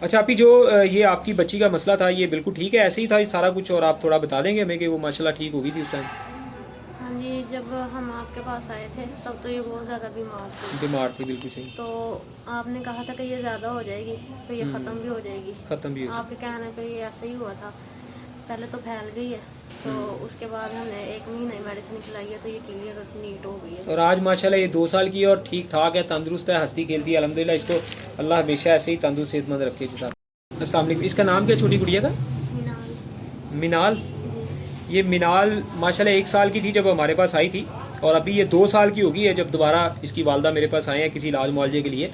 अच्छा, अभी जो ये आपकी बच्ची का मसला था, ये बिल्कुल ठीक है, ऐसे ही था ये सारा कुछ? और आप थोड़ा बता देंगे हमें कि वो माशाल्लाह ठीक हो गई थी उस टाइम? हाँ जी, जब हम आपके पास आए थे तब तो ये बहुत ज़्यादा बीमार थी। बीमार थी, बिल्कुल सही। तो आपने कहा था कि ये ज़्यादा हो जाएगी तो ये ख़त्म भी हो जाएगी। ख़त्म भी हो जाए। आपके कहने पे ये ऐसे ही हुआ था। पहले तो फैल गई है, तो उसके बाद हमने 1 महीने मेडिसिन खिलाई है तो ये क्लियर और नीट हो गई है। और आज माशाल्लाह ये 2 साल की है और ठीक ठाक है, तंदुरुस्त है, हंसती खेलती है अल्हम्दुलिल्लाह। इसको अल्लाह हमेशा ऐसे ही तंदुरुस्त सेहतमंद रखे। जैसा अस्सलाम वालेकुम। इसका नाम क्या छोटी गुड़िया का? मिनाल मिनाल। जी। ये मिनाल माशाल्लाह 1 साल की थी जब हमारे पास आई थी, और अभी ये 2 साल की हो गई है जब दोबारा इसकी वालदा मेरे पास आए हैं किसी इलाज मुआवजे के लिए।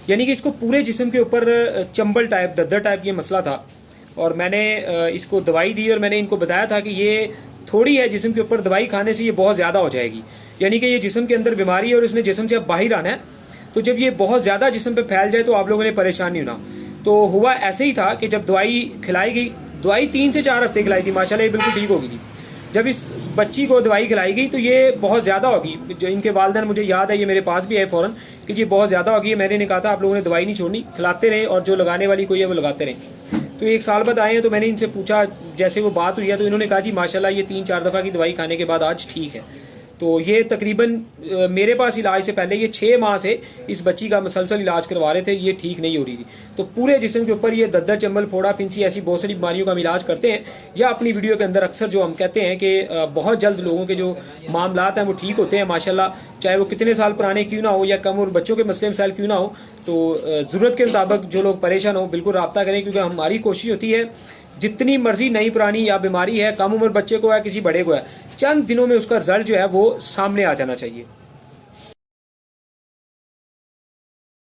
यानी कि इसको पूरे जिस्म के ऊपर चंबल टाइप, दद्दर टाइप ये मसला था, और मैंने इसको दवाई दी और मैंने इनको बताया था कि ये थोड़ी है जिस्म के ऊपर, दवाई खाने से ये बहुत ज़्यादा हो जाएगी। यानी कि ये जिस्म के अंदर बीमारी है और इसने जिस्म से अब बाहर आना है, तो जब ये बहुत ज़्यादा जिस्म पे फैल जाए तो आप लोगों ने परेशान नहीं होना। तो हुआ ऐसे ही था कि जब दवाई खिलाई गई, दवाई 3 से 4 हफ्ते खिलाई थी, माशाल्लाह ये बिल्कुल ठीक हो गई थी। जब इस बच्ची को दवाई खिलाई गई तो ये बहुत ज़्यादा होगी। जो इनके वालिदैन, मुझे याद है, ये मेरे पास भी है फ़ौरन कि ये बहुत ज़्यादा होगी। मैंने इन्हें कहा था आप लोगों ने दवाई नहीं छोड़नी, खिलाते रहे, और जो लगाने वाली कोई है वो लगाते रहे। तो 1 साल बाद आए हैं, तो मैंने इनसे पूछा, जैसे वो बात हुई है, तो इन्होंने कहा जी माशाल्लाह ये 3-4 दफ़ा की दवाई खाने के बाद आज ठीक है। तो ये तकरीबन मेरे पास इलाज से पहले ये 6 माह से इस बच्ची का मुसलसल इलाज करवा रहे थे, ये ठीक नहीं हो रही थी। तो पूरे जिस्म के ऊपर ये दद्दर, चंबल, फोड़ा, फिंसी, ऐसी बहुत सारी बीमारियों का हम इलाज करते हैं, या अपनी वीडियो के अंदर अक्सर जो हम कहते हैं कि बहुत जल्द लोगों के जो मामलात हैं वो ठीक होते हैं माशाल्लाह, चाहे वो कितने साल पुराने क्यों ना हो या कम उम्र बच्चों के मसले मसाइल क्यों ना हो। तो ज़रूरत के मुताबिक जो लोग परेशान हो बिल्कुल रब्ता करें, क्योंकि हमारी कोशिश होती है जितनी मर्जी नई पुरानी या बीमारी है, कम उम्र बच्चे को है, किसी बड़े को है, चंद दिनों में उसका रिजल्ट जो है वो सामने आ जाना चाहिए।